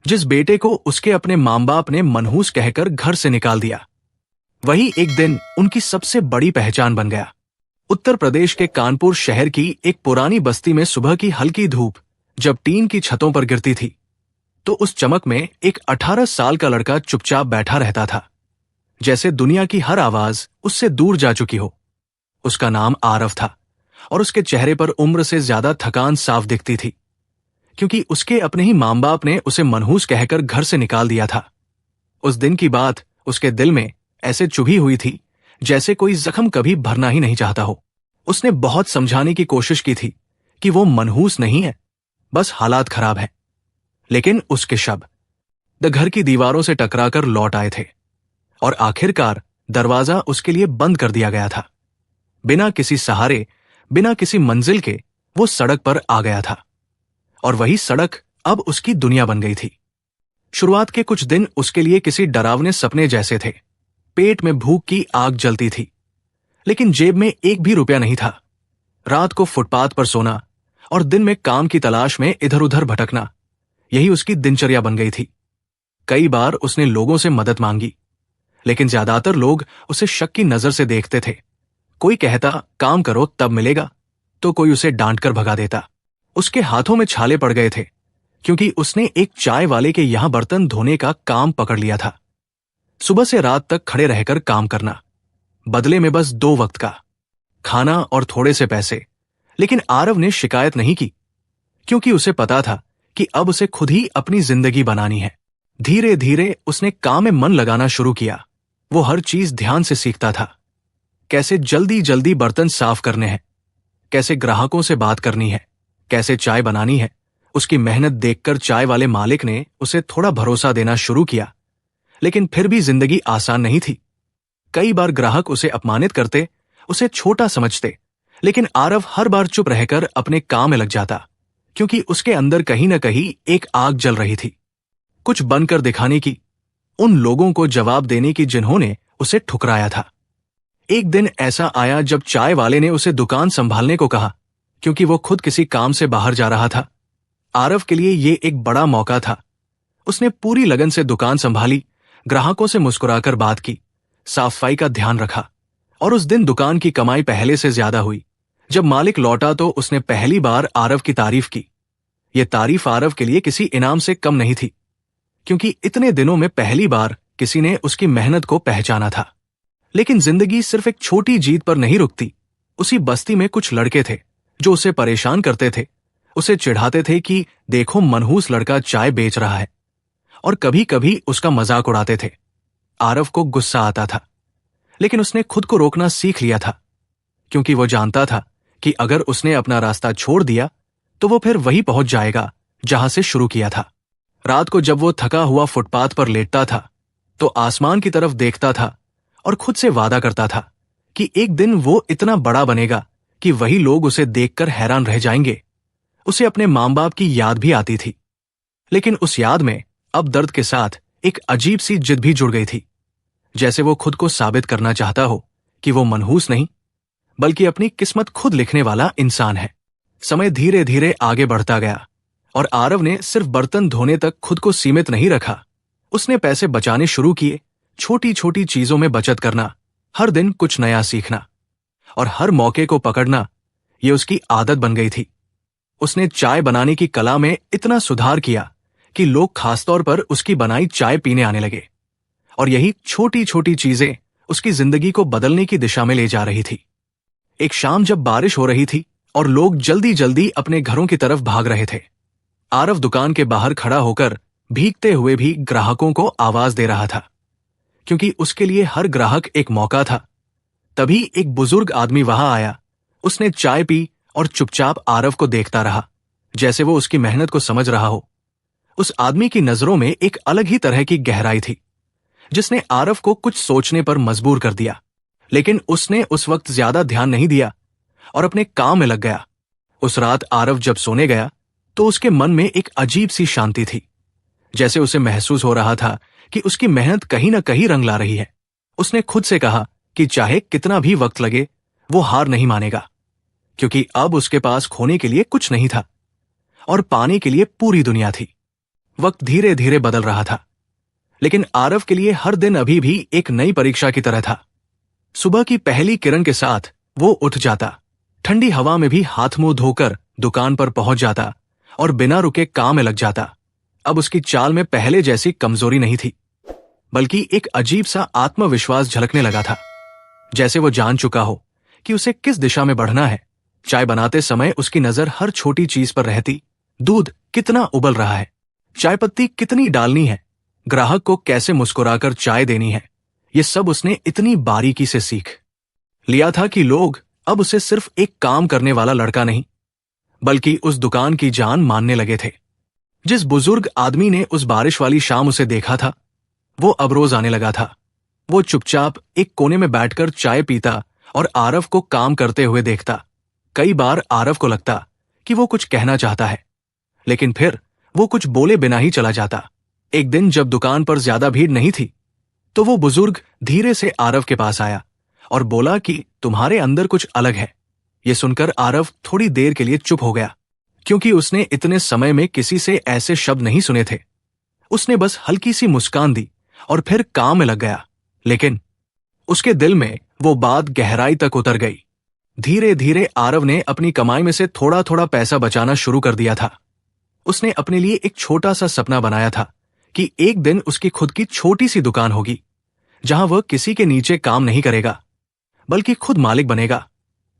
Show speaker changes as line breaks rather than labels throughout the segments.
जिस बेटे को उसके अपने माँ बाप ने मनहूस कहकर घर से निकाल दिया, वही एक दिन उनकी सबसे बड़ी पहचान बन गया। उत्तर प्रदेश के कानपुर शहर की एक पुरानी बस्ती में सुबह की हल्की धूप जब टीन की छतों पर गिरती थी, तो उस चमक में एक 18 साल का लड़का चुपचाप बैठा रहता था, जैसे दुनिया की हर आवाज उससे दूर जा चुकी हो। उसका नाम आरव था और उसके चेहरे पर उम्र से ज्यादा थकान साफ दिखती थी, क्योंकि उसके अपने ही माँ बाप ने उसे मनहूस कहकर घर से निकाल दिया था। उस दिन की बात उसके दिल में ऐसे चुभी हुई थी जैसे कोई जख्म कभी भरना ही नहीं चाहता हो। उसने बहुत समझाने की कोशिश की थी कि वो मनहूस नहीं है, बस हालात खराब हैं। लेकिन उसके शब्द घर की दीवारों से टकराकर लौट आए थे और आखिरकार दरवाजा उसके लिए बंद कर दिया गया था। बिना किसी सहारे, बिना किसी मंजिल के वो सड़क पर आ गया था और वही सड़क अब उसकी दुनिया बन गई थी। शुरुआत के कुछ दिन उसके लिए किसी डरावने सपने जैसे थे। पेट में भूख की आग जलती थी, लेकिन जेब में एक भी रुपया नहीं था। रात को फुटपाथ पर सोना और दिन में काम की तलाश में इधर उधर भटकना, यही उसकी दिनचर्या बन गई थी। कई बार उसने लोगों से मदद मांगी, लेकिन ज्यादातर लोग उसे शक की नजर से देखते थे। कोई कहता काम करो तब मिलेगा, तो कोई उसे डांटकर भगा देता। उसके हाथों में छाले पड़ गए थे, क्योंकि उसने एक चाय वाले के यहां बर्तन धोने का काम पकड़ लिया था। सुबह से रात तक खड़े रहकर काम करना, बदले में बस 2 वक्त का खाना और थोड़े से पैसे। लेकिन आरव ने शिकायत नहीं की, क्योंकि उसे पता था कि अब उसे खुद ही अपनी जिंदगी बनानी है। धीरे धीरे उसने काम में मन लगाना शुरू किया। वो हर चीज ध्यान से सीखता था। कैसे जल्दी जल्दी बर्तन साफ करने हैं, कैसे ग्राहकों से बात करनी है, कैसे चाय बनानी है। उसकी मेहनत देखकर चाय वाले मालिक ने उसे थोड़ा भरोसा देना शुरू किया, लेकिन फिर भी जिंदगी आसान नहीं थी। कई बार ग्राहक उसे अपमानित करते, उसे छोटा समझते, लेकिन आरव हर बार चुप रहकर अपने काम में लग जाता, क्योंकि उसके अंदर कहीं न कहीं एक आग जल रही थी, कुछ बनकर दिखाने की, उन लोगों को जवाब देने की जिन्होंने उसे ठुकराया था। एक दिन ऐसा आया जब चाय वाले ने उसे दुकान संभालने को कहा, क्योंकि वो खुद किसी काम से बाहर जा रहा था। आरव के लिए ये एक बड़ा मौका था। उसने पूरी लगन से दुकान संभाली, ग्राहकों से मुस्कुराकर बात की, साफ सफाई का ध्यान रखा, और उस दिन दुकान की कमाई पहले से ज्यादा हुई। जब मालिक लौटा तो उसने पहली बार आरव की तारीफ की। यह तारीफ आरव के लिए किसी इनाम से कम नहीं थी, क्योंकि इतने दिनों में पहली बार किसी ने उसकी मेहनत को पहचाना था। लेकिन जिंदगी सिर्फ एक छोटी जीत पर नहीं रुकती। उसी बस्ती में कुछ लड़के थे जो उसे परेशान करते थे, उसे चिढ़ाते थे कि देखो मनहूस लड़का चाय बेच रहा है, और कभी कभी उसका मजाक उड़ाते थे। आरव को गुस्सा आता था, लेकिन उसने खुद को रोकना सीख लिया था, क्योंकि वो जानता था कि अगर उसने अपना रास्ता छोड़ दिया तो वो फिर वही पहुंच जाएगा जहां से शुरू किया था। रात को जब वो थका हुआ फुटपाथ पर लेटता था, तो आसमान की तरफ देखता था और खुद से वादा करता था कि एक दिन वो इतना बड़ा बनेगा कि वही लोग उसे देखकर हैरान रह जाएंगे। उसे अपने माँ बाप की याद भी आती थी, लेकिन उस याद में अब दर्द के साथ एक अजीब सी जिद भी जुड़ गई थी, जैसे वो खुद को साबित करना चाहता हो कि वो मनहूस नहीं, बल्कि अपनी किस्मत खुद लिखने वाला इंसान है। समय धीरे धीरे आगे बढ़ता गया और आरव ने सिर्फ बर्तन धोने तक खुद को सीमित नहीं रखा। उसने पैसे बचाने शुरू किए, छोटी छोटी चीजों में बचत करना, हर दिन कुछ नया सीखना और हर मौके को पकड़ना, ये उसकी आदत बन गई थी। उसने चाय बनाने की कला में इतना सुधार किया कि लोग खासतौर पर उसकी बनाई चाय पीने आने लगे, और यही छोटी छोटी चीजें उसकी जिंदगी को बदलने की दिशा में ले जा रही थी। एक शाम जब बारिश हो रही थी और लोग जल्दी जल्दी अपने घरों की तरफ भाग रहे थे, आरव दुकान के बाहर खड़ा होकर भीगते हुए भी ग्राहकों को आवाज दे रहा था, क्योंकि उसके लिए हर ग्राहक एक मौका था। तभी एक बुजुर्ग आदमी वहां आया। उसने चाय पी और चुपचाप आरव को देखता रहा, जैसे वो उसकी मेहनत को समझ रहा हो। उस आदमी की नजरों में एक अलग ही तरह की गहराई थी, जिसने आरव को कुछ सोचने पर मजबूर कर दिया। लेकिन उसने उस वक्त ज्यादा ध्यान नहीं दिया और अपने काम में लग गया। उस रात आरव जब सोने गया तो उसके मन में एक अजीब सी शांति थी, जैसे उसे महसूस हो रहा था कि उसकी मेहनत कहीं न कहीं रंग ला रही है। उसने खुद से कहा कि चाहे कितना भी वक्त लगे वो हार नहीं मानेगा, क्योंकि अब उसके पास खोने के लिए कुछ नहीं था और पाने के लिए पूरी दुनिया थी। वक्त धीरे धीरे बदल रहा था, लेकिन आरव के लिए हर दिन अभी भी एक नई परीक्षा की तरह था। सुबह की पहली किरण के साथ वो उठ जाता, ठंडी हवा में भी हाथ मुंह धोकर दुकान पर पहुंच जाता और बिना रुके काम में लग जाता। अब उसकी चाल में पहले जैसी कमजोरी नहीं थी, बल्कि एक अजीब सा आत्मविश्वास झलकने लगा था, जैसे वो जान चुका हो कि उसे किस दिशा में बढ़ना है। चाय बनाते समय उसकी नजर हर छोटी चीज पर रहती। दूध कितना उबल रहा है, चाय पत्ती कितनी डालनी है, ग्राहक को कैसे मुस्कुराकर चाय देनी है, ये सब उसने इतनी बारीकी से सीख लिया था कि लोग अब उसे सिर्फ एक काम करने वाला लड़का नहीं, बल्कि उस दुकान की जान मानने लगे थे। जिस बुजुर्ग आदमी ने उस बारिश वाली शाम उसे देखा था, वो अब रोज आने लगा था। वो चुपचाप एक कोने में बैठकर चाय पीता और आरव को काम करते हुए देखता। कई बार आरव को लगता कि वो कुछ कहना चाहता है, लेकिन फिर वो कुछ बोले बिना ही चला जाता। एक दिन जब दुकान पर ज्यादा भीड़ नहीं थी, तो वो बुजुर्ग धीरे से आरव के पास आया और बोला कि तुम्हारे अंदर कुछ अलग है। ये सुनकर आरव थोड़ी देर के लिए चुप हो गया, क्योंकि उसने इतने समय में किसी से ऐसे शब्द नहीं सुने थे। उसने बस हल्की सी मुस्कान दी और फिर काम में लग गया। लेकिन उसके दिल में वो बात गहराई तक उतर गई। धीरे धीरे आरव ने अपनी कमाई में से थोड़ा थोड़ा पैसा बचाना शुरू कर दिया था। उसने अपने लिए एक छोटा सा सपना बनाया था कि एक दिन उसकी खुद की छोटी सी दुकान होगी, जहां वह किसी के नीचे काम नहीं करेगा, बल्कि खुद मालिक बनेगा।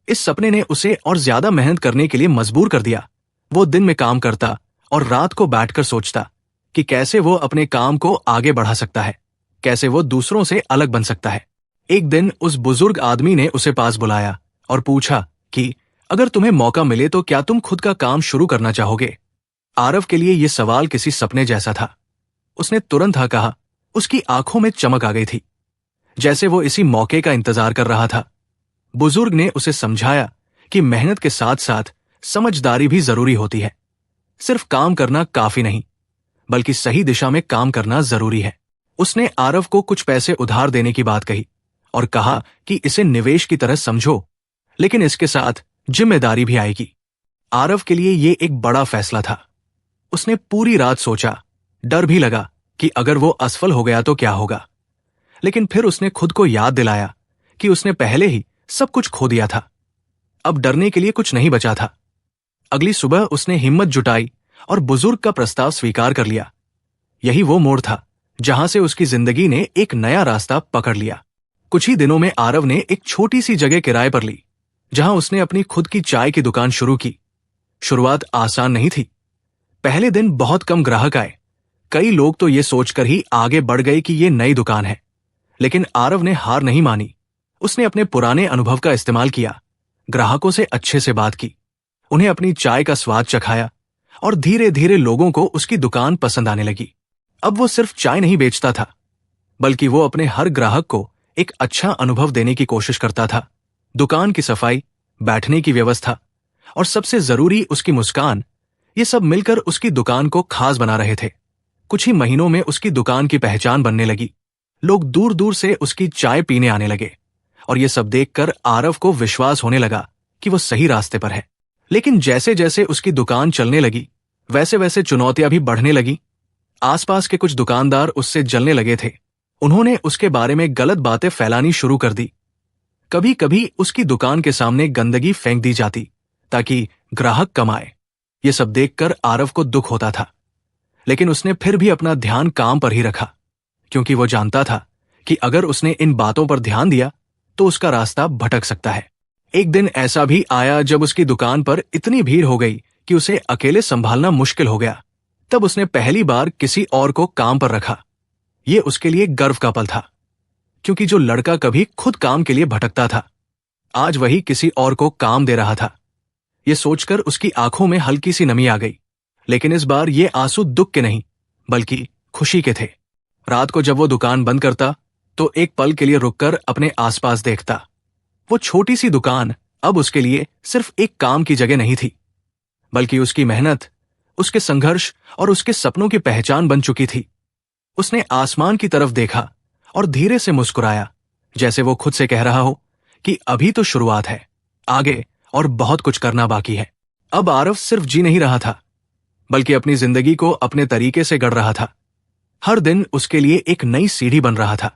इस सपने ने उसे और ज्यादा मेहनत करने के लिए मजबूर कर दिया। वो दिन में काम करता और रात को बैठकर सोचता कि कैसे वो अपने काम को आगे बढ़ा सकता है, कैसे वो दूसरों से अलग बन सकता है। एक दिन उस बुजुर्ग आदमी ने उसे पास बुलाया और पूछा कि अगर तुम्हें मौका मिले तो क्या तुम खुद का काम शुरू करना चाहोगे। आरव के लिए यह सवाल किसी सपने जैसा था। उसने तुरंत हाँ कहा। उसकी आंखों में चमक आ गई थी, जैसे वो इसी मौके का इंतजार कर रहा था। बुजुर्ग ने उसे समझाया कि मेहनत के साथ साथ समझदारी भी जरूरी होती है। सिर्फ काम करना काफी नहीं, बल्कि सही दिशा में काम करना जरूरी है। उसने आरव को कुछ पैसे उधार देने की बात कही और कहा कि इसे निवेश की तरह समझो, लेकिन इसके साथ जिम्मेदारी भी आएगी। आरव के लिए ये एक बड़ा फैसला था। उसने पूरी रात सोचा, डर भी लगा कि अगर वो असफल हो गया तो क्या होगा। लेकिन फिर उसने खुद को याद दिलाया कि उसने पहले ही सब कुछ खो दिया था। अब डरने के लिए कुछ नहीं बचा था। अगली सुबह उसने हिम्मत जुटाई और बुजुर्ग का प्रस्ताव स्वीकार कर लिया। यही वो मोड़ था जहां से उसकी जिंदगी ने एक नया रास्ता पकड़ लिया। कुछ ही दिनों में आरव ने एक छोटी सी जगह किराए पर ली, जहां उसने अपनी खुद की चाय की दुकान शुरू की। शुरुआत आसान नहीं थी। पहले दिन बहुत कम ग्राहक आए। कई लोग तो ये सोचकर ही आगे बढ़ गए कि ये नई दुकान है। लेकिन आरव ने हार नहीं मानी। उसने अपने पुराने अनुभव का इस्तेमाल किया, ग्राहकों से अच्छे से बात की, उन्हें अपनी चाय का स्वाद चखाया और धीरे धीरे लोगों को उसकी दुकान पसंद आने लगी। अब वो सिर्फ चाय नहीं बेचता था, बल्कि वो अपने हर ग्राहक को एक अच्छा अनुभव देने की कोशिश करता था। दुकान की सफाई, बैठने की व्यवस्था और सबसे जरूरी उसकी मुस्कान, ये सब मिलकर उसकी दुकान को खास बना रहे थे। कुछ ही महीनों में उसकी दुकान की पहचान बनने लगी। लोग दूर दूर से उसकी चाय पीने आने लगे और ये सब देखकर आरव को विश्वास होने लगा कि वो सही रास्ते पर है। लेकिन जैसे जैसे उसकी दुकान चलने लगी, वैसे वैसे चुनौतियां भी बढ़ने लगी। आसपास के कुछ दुकानदार उससे जलने लगे थे। उन्होंने उसके बारे में गलत बातें फैलानी शुरू कर दी। कभी कभी उसकी दुकान के सामने गंदगी फेंक दी जाती ताकि ग्राहक कम आए। ये सब देखकर आरव को दुख होता था, लेकिन उसने फिर भी अपना ध्यान काम पर ही रखा, क्योंकि वो जानता था कि अगर उसने इन बातों पर ध्यान दिया तो उसका रास्ता भटक सकता है। एक दिन ऐसा भी आया जब उसकी दुकान पर इतनी भीड़ हो गई कि उसे अकेले संभालना मुश्किल हो गया। तब उसने पहली बार किसी और को काम पर रखा। ये उसके लिए गर्व का पल था, क्योंकि जो लड़का कभी खुद काम के लिए भटकता था, आज वही किसी और को काम दे रहा था। ये सोचकर उसकी आंखों में हल्की सी नमी आ गई, लेकिन इस बार ये आंसू दुख के नहीं, बल्कि खुशी के थे। रात को जब वो दुकान बंद करता तो एक पल के लिए रुककर अपने आसपास देखता। वो छोटी सी दुकान अब उसके लिए सिर्फ एक काम की जगह नहीं थी, बल्कि उसकी मेहनत, उसके संघर्ष और उसके सपनों की पहचान बन चुकी थी। उसने आसमान की तरफ देखा और धीरे से मुस्कुराया, जैसे वो खुद से कह रहा हो कि अभी तो शुरुआत है, आगे और बहुत कुछ करना बाकी है। अब आरव सिर्फ जी नहीं रहा था, बल्कि अपनी जिंदगी को अपने तरीके से गढ़ रहा था। हर दिन उसके लिए एक नई सीढ़ी बन रहा था,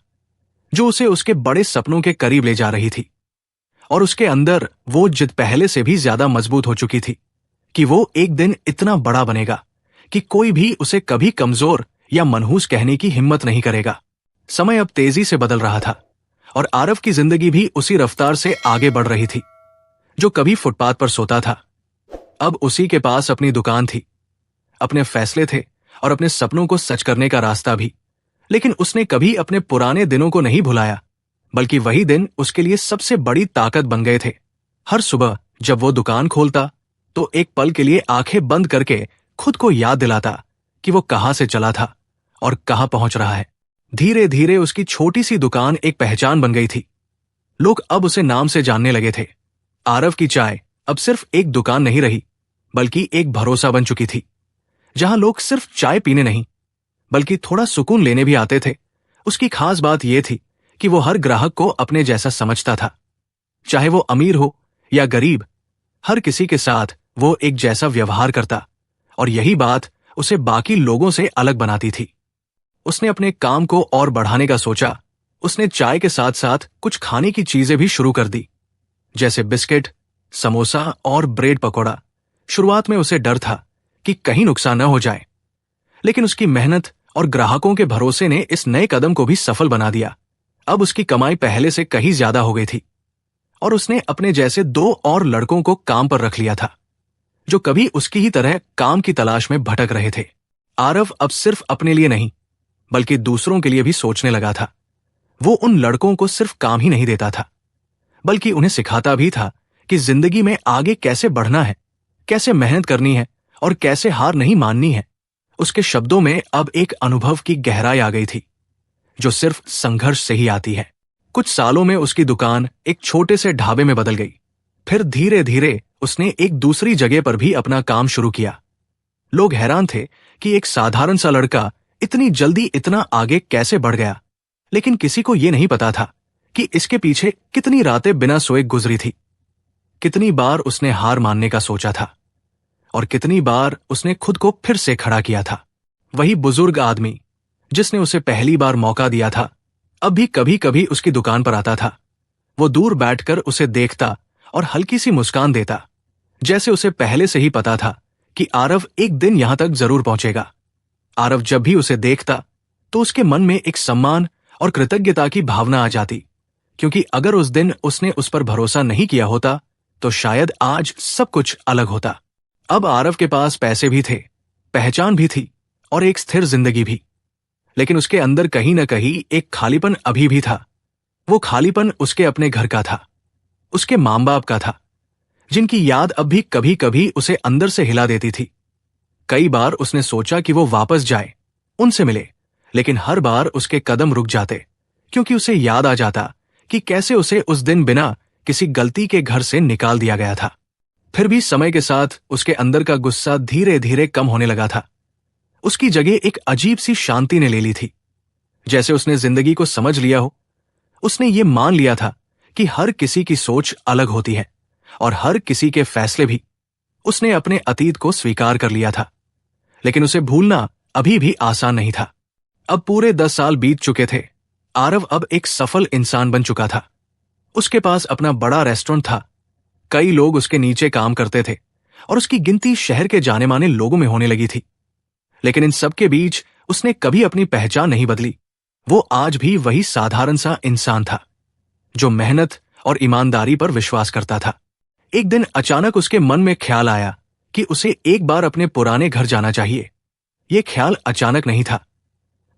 जो उसे उसके बड़े सपनों के करीब ले जा रही थी। और उसके अंदर वो जिद पहले से भी ज्यादा मजबूत हो चुकी थी कि वो एक दिन इतना बड़ा बनेगा कि कोई भी उसे कभी कमजोर या मनहूस कहने की हिम्मत नहीं करेगा। समय अब तेजी से बदल रहा था और आरव की जिंदगी भी उसी रफ्तार से आगे बढ़ रही थी। जो कभी फुटपाथ पर सोता था, अब उसी के पास अपनी दुकान थी, अपने फैसले थे और अपने सपनों को सच करने का रास्ता भी। लेकिन उसने कभी अपने पुराने दिनों को नहीं भुलाया, बल्कि वही दिन उसके लिए सबसे बड़ी ताकत बन गए थे। हर सुबह जब वो दुकान खोलता तो एक पल के लिए आंखें बंद करके खुद को याद दिलाता कि वो कहां से चला था और कहां पहुंच रहा है। धीरे धीरे उसकी छोटी सी दुकान एक पहचान बन गई थी। लोग अब उसे नाम से जानने लगे थे। आरव की चाय अब सिर्फ एक दुकान नहीं रही, बल्कि एक भरोसा बन चुकी थी, जहां लोग सिर्फ चाय पीने नहीं, बल्कि थोड़ा सुकून लेने भी आते थे। उसकी खास बात यह थी कि वो हर ग्राहक को अपने जैसा समझता था। चाहे वो अमीर हो या गरीब, हर किसी के साथ वो एक जैसा व्यवहार करता, और यही बात उसे बाकी लोगों से अलग बनाती थी। उसने अपने काम को और बढ़ाने का सोचा। उसने चाय के साथ साथ कुछ खाने की चीजें भी शुरू कर दी, जैसे बिस्किट, समोसा और ब्रेड पकौड़ा। शुरुआत में उसे डर था कि कहीं नुकसान न हो जाए, लेकिन उसकी मेहनत और ग्राहकों के भरोसे ने इस नए कदम को भी सफल बना दिया। अब उसकी कमाई पहले से कहीं ज्यादा हो गई थी और उसने अपने जैसे 2 और लड़कों को काम पर रख लिया था, जो कभी उसकी ही तरह काम की तलाश में भटक रहे थे। आरव अब सिर्फ अपने लिए नहीं, बल्कि दूसरों के लिए भी सोचने लगा था। वो उन लड़कों को सिर्फ काम ही नहीं देता था, बल्कि उन्हें सिखाता भी था कि जिंदगी में आगे कैसे बढ़ना है, कैसे मेहनत करनी है और कैसे हार नहीं माननी है। उसके शब्दों में अब एक अनुभव की गहराई आ गई थी, जो सिर्फ संघर्ष से ही आती है। कुछ सालों में उसकी दुकान एक छोटे से ढाबे में बदल गई। फिर धीरे धीरे उसने एक दूसरी जगह पर भी अपना काम शुरू किया। लोग हैरान थे कि एक साधारण सा लड़का इतनी जल्दी इतना आगे कैसे बढ़ गया, लेकिन किसी को यह नहीं पता था कि इसके पीछे कितनी रातें बिना सोए गुजरी थी, कितनी बार उसने हार मानने का सोचा था और कितनी बार उसने खुद को फिर से खड़ा किया था। वही बुजुर्ग आदमी जिसने उसे पहली बार मौका दिया था, अब भी कभी कभी उसकी दुकान पर आता था। वो दूर बैठकर उसे देखता और हल्की सी मुस्कान देता, जैसे उसे पहले से ही पता था कि आरव एक दिन यहां तक जरूर पहुंचेगा। आरव जब भी उसे देखता तो उसके मन में एक सम्मान और कृतज्ञता की भावना आ जाती, क्योंकि अगर उस दिन उसने उस पर भरोसा नहीं किया होता तो शायद आज सब कुछ अलग होता। अब आरव के पास पैसे भी थे, पहचान भी थी और एक स्थिर जिंदगी भी, लेकिन उसके अंदर कहीं न कहीं एक खालीपन अभी भी था। वो खालीपन उसके अपने घर का था, उसके माँ बाप का था, जिनकी याद अब भी कभी कभी उसे अंदर से हिला देती थी। कई बार उसने सोचा कि वो वापस जाए, उनसे मिले, लेकिन हर बार उसके कदम रुक जाते, क्योंकि उसे याद आ जाता कि कैसे उसे उस दिन बिना किसी गलती के घर से निकाल दिया गया था। फिर भी समय के साथ उसके अंदर का गुस्सा धीरे धीरे कम होने लगा था। उसकी जगह एक अजीब सी शांति ने ले ली थी, जैसे उसने जिंदगी को समझ लिया हो। उसने ये मान लिया था कि हर किसी की सोच अलग होती है और हर किसी के फैसले भी। उसने अपने अतीत को स्वीकार कर लिया था, लेकिन उसे भूलना अभी भी आसान नहीं था। अब पूरे 10 साल बीत चुके थे। आरव अब एक सफल इंसान बन चुका था। उसके पास अपना बड़ा रेस्टोरेंट था, कई लोग उसके नीचे काम करते थे और उसकी गिनती शहर के जाने माने लोगों में होने लगी थी। लेकिन इन सब के बीच उसने कभी अपनी पहचान नहीं बदली। वो आज भी वही साधारण सा इंसान था, जो मेहनत और ईमानदारी पर विश्वास करता था। एक दिन अचानक उसके मन में ख्याल आया कि उसे एक बार अपने पुराने घर जाना चाहिए। यह ख्याल अचानक नहीं था,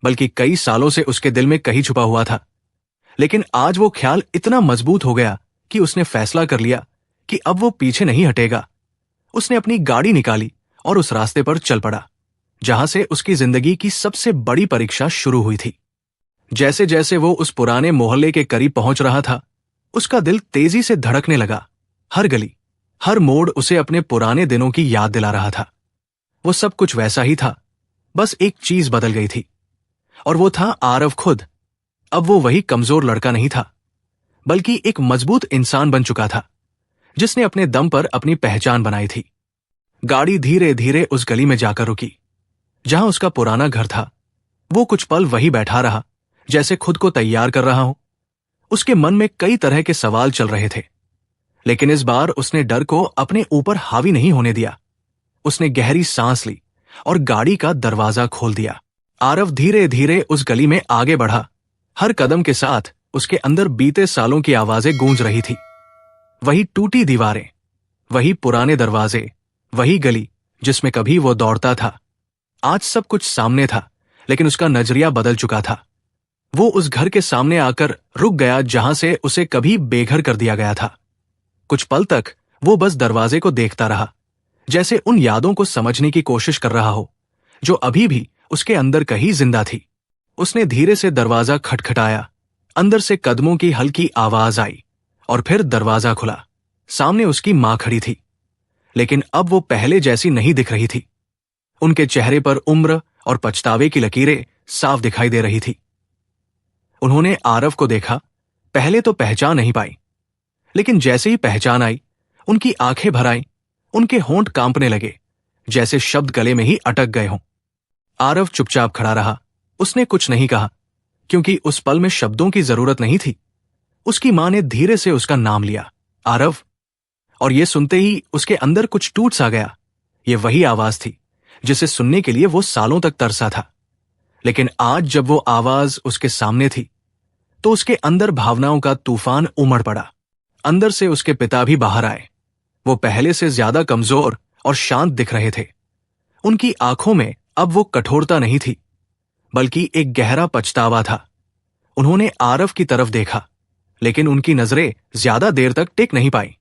बल्कि कई सालों से उसके दिल में कहीं छुपा हुआ था। लेकिन आज वो ख्याल इतना मजबूत हो गया कि उसने फैसला कर लिया कि अब वो पीछे नहीं हटेगा। उसने अपनी गाड़ी निकाली और उस रास्ते पर चल पड़ा, जहां से उसकी जिंदगी की सबसे बड़ी परीक्षा शुरू हुई थी। जैसे जैसे वो उस पुराने मोहल्ले के करीब पहुंच रहा था, उसका दिल तेजी से धड़कने लगा। हर गली, हर मोड़ उसे अपने पुराने दिनों की याद दिला रहा था। वो सब कुछ वैसा ही था, बस एक चीज बदल गई थी, और वो था आरव खुद। अब वो वही कमजोर लड़का नहीं था, बल्कि एक मजबूत इंसान बन चुका था, जिसने अपने दम पर अपनी पहचान बनाई थी। गाड़ी धीरे धीरे उस गली में जाकर रुकी जहां उसका पुराना घर था। वो कुछ पल वही बैठा रहा, जैसे खुद को तैयार कर रहा हो। उसके मन में कई तरह के सवाल चल रहे थे, लेकिन इस बार उसने डर को अपने ऊपर हावी नहीं होने दिया। उसने गहरी सांस ली और गाड़ी का दरवाजा खोल दिया। आरव धीरे धीरे उस गली में आगे बढ़ा। हर कदम के साथ उसके अंदर बीते सालों की आवाजें गूंज रही थी। वही टूटी दीवारें, वही पुराने दरवाजे, वही गली जिसमें कभी वो दौड़ता था। आज सब कुछ सामने था, लेकिन उसका नजरिया बदल चुका था। वो उस घर के सामने आकर रुक गया जहां से उसे कभी बेघर कर दिया गया था। कुछ पल तक वो बस दरवाजे को देखता रहा, जैसे उन यादों को समझने की कोशिश कर रहा हो जो अभी भी उसके अंदर कहीं जिंदा थी। उसने धीरे से दरवाजा खटखटाया। अंदर से कदमों की हल्की आवाज आई और फिर दरवाजा खुला। सामने उसकी मां खड़ी थी, लेकिन अब वो पहले जैसी नहीं दिख रही थी। उनके चेहरे पर उम्र और पछतावे की लकीरें साफ दिखाई दे रही थी। उन्होंने आरव को देखा। पहले तो पहचान नहीं पाई, लेकिन जैसे ही पहचान आई, उनकी आंखें भर आईं, उनके होंठ कांपने लगे, जैसे शब्द गले में ही अटक गए हों। आरव चुपचाप खड़ा रहा। उसने कुछ नहीं कहा, क्योंकि उस पल में शब्दों की जरूरत नहीं थी। उसकी मां ने धीरे से उसका नाम लिया, आरव। और ये सुनते ही उसके अंदर कुछ टूट सा गया। ये वही आवाज थी जिसे सुनने के लिए वो सालों तक तरसा था। लेकिन आज जब वो आवाज उसके सामने थी, तो उसके अंदर भावनाओं का तूफान उमड़ पड़ा। अंदर से उसके पिता भी बाहर आए। वो पहले से ज्यादा कमजोर और शांत दिख रहे थे। उनकी आंखों में अब वो कठोरता नहीं थी, बल्कि एक गहरा पछतावा था। उन्होंने आरव की तरफ देखा, लेकिन उनकी नजरें ज्यादा देर तक टिक नहीं पाई,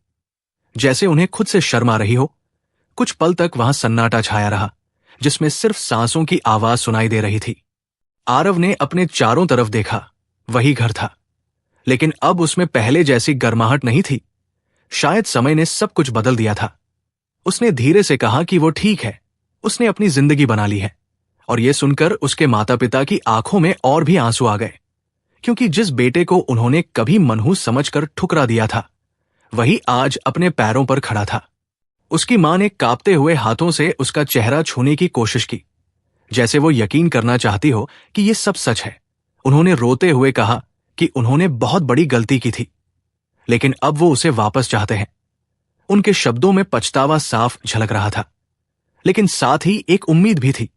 जैसे उन्हें खुद से शर्म आ रही हो। कुछ पल तक वहां सन्नाटा छाया रहा, जिसमें सिर्फ सांसों की आवाज सुनाई दे रही थी। आरव ने अपने चारों तरफ देखा। वही घर था, लेकिन अब उसमें पहले जैसी गर्माहट नहीं थी। शायद समय ने सब कुछ बदल दिया था। उसने धीरे से कहा कि वो ठीक है, उसने अपनी जिंदगी बना ली है। और यह सुनकर उसके माता पिता की आंखों में और भी आंसू आ गए, क्योंकि जिस बेटे को उन्होंने कभी मनहूस समझकर ठुकरा दिया था, वही आज अपने पैरों पर खड़ा था। उसकी मां ने कांपते हुए हाथों से उसका चेहरा छूने की कोशिश की, जैसे वो यकीन करना चाहती हो कि ये सब सच है। उन्होंने रोते हुए कहा कि उन्होंने बहुत बड़ी गलती की थी, लेकिन अब वो उसे वापस चाहते हैं। उनके शब्दों में पछतावा साफ झलक रहा था, लेकिन साथ ही एक उम्मीद भी थी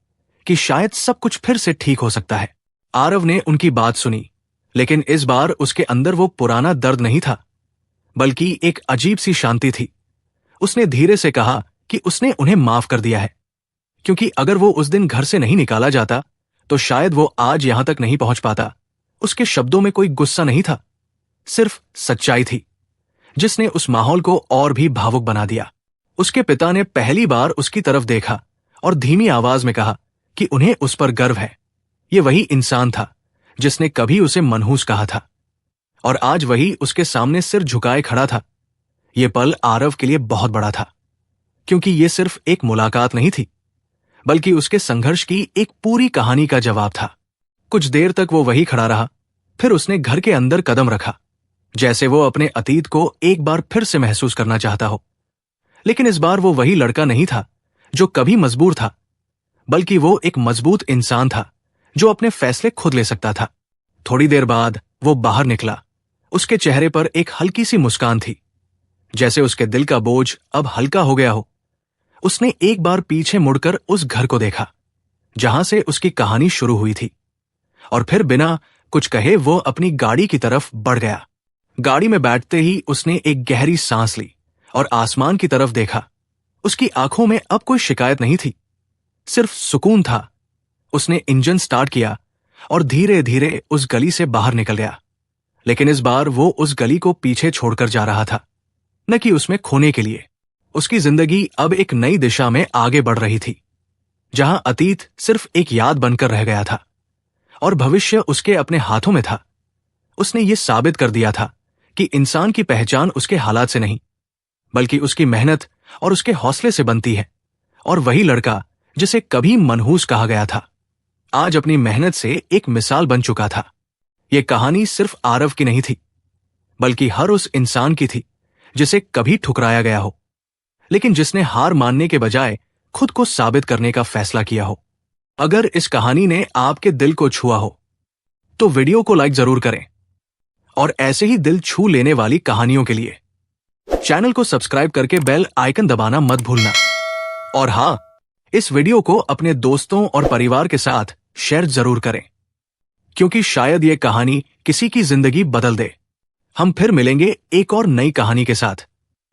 कि शायद सब कुछ फिर से ठीक हो सकता है। आरव ने उनकी बात सुनी, लेकिन इस बार उसके अंदर वो पुराना दर्द नहीं था, बल्कि एक अजीब सी शांति थी। उसने धीरे से कहा कि उसने उन्हें माफ कर दिया है, क्योंकि अगर वो उस दिन घर से नहीं निकाला जाता, तो शायद वो आज यहां तक नहीं पहुंच पाता। उसके शब्दों में कोई गुस्सा नहीं था, सिर्फ सच्चाई थी, जिसने उस माहौल को और भी भावुक बना दिया। उसके पिता ने पहली बार उसकी तरफ देखा और धीमी आवाज में कहा कि उन्हें उस पर गर्व है। ये वही इंसान था जिसने कभी उसे मनहूस कहा था, और आज वही उसके सामने सिर झुकाए खड़ा था। यह पल आरव के लिए बहुत बड़ा था, क्योंकि यह सिर्फ एक मुलाकात नहीं थी, बल्कि उसके संघर्ष की एक पूरी कहानी का जवाब था। कुछ देर तक वो वही खड़ा रहा, फिर उसने घर के अंदर कदम रखा, जैसे वो अपने अतीत को एक बार फिर से महसूस करना चाहता हो। लेकिन इस बार वो वही लड़का नहीं था जो कभी मजबूर था, बल्कि वो एक मजबूत इंसान था जो अपने फैसले खुद ले सकता था। थोड़ी देर बाद वो बाहर निकला। उसके चेहरे पर एक हल्की सी मुस्कान थी, जैसे उसके दिल का बोझ अब हल्का हो गया हो। उसने एक बार पीछे मुड़कर उस घर को देखा जहां से उसकी कहानी शुरू हुई थी, और फिर बिना कुछ कहे वो अपनी गाड़ी की तरफ बढ़ गया। गाड़ी में बैठते ही उसने एक गहरी सांस ली और आसमान की तरफ देखा। उसकी आंखों में अब कोई शिकायत नहीं थी, सिर्फ सुकून था। उसने इंजन स्टार्ट किया और धीरे धीरे उस गली से बाहर निकल गया। लेकिन इस बार वो उस गली को पीछे छोड़कर जा रहा था, न कि उसमें खोने के लिए। उसकी जिंदगी अब एक नई दिशा में आगे बढ़ रही थी, जहां अतीत सिर्फ एक याद बनकर रह गया था और भविष्य उसके अपने हाथों में था। उसने ये साबित कर दिया था कि इंसान की पहचान उसके हालात से नहीं, बल्कि उसकी मेहनत और उसके हौसले से बनती है। और वही लड़का जिसे कभी मनहूस कहा गया था, आज अपनी मेहनत से एक मिसाल बन चुका था। यह कहानी सिर्फ आरव की नहीं थी, बल्कि हर उस इंसान की थी जिसे कभी ठुकराया गया हो, लेकिन जिसने हार मानने के बजाय खुद को साबित करने का फैसला किया हो। अगर इस कहानी ने आपके दिल को छुआ हो तो वीडियो को लाइक जरूर करें और ऐसे ही दिल छू लेने वाली कहानियों के लिए चैनल को सब्सक्राइब करके बेल आइकन दबाना मत भूलना। और हाँ, इस वीडियो को अपने दोस्तों और परिवार के साथ शेयर जरूर करें, क्योंकि शायद ये कहानी किसी की जिंदगी बदल दे। हम फिर मिलेंगे एक और नई कहानी के साथ।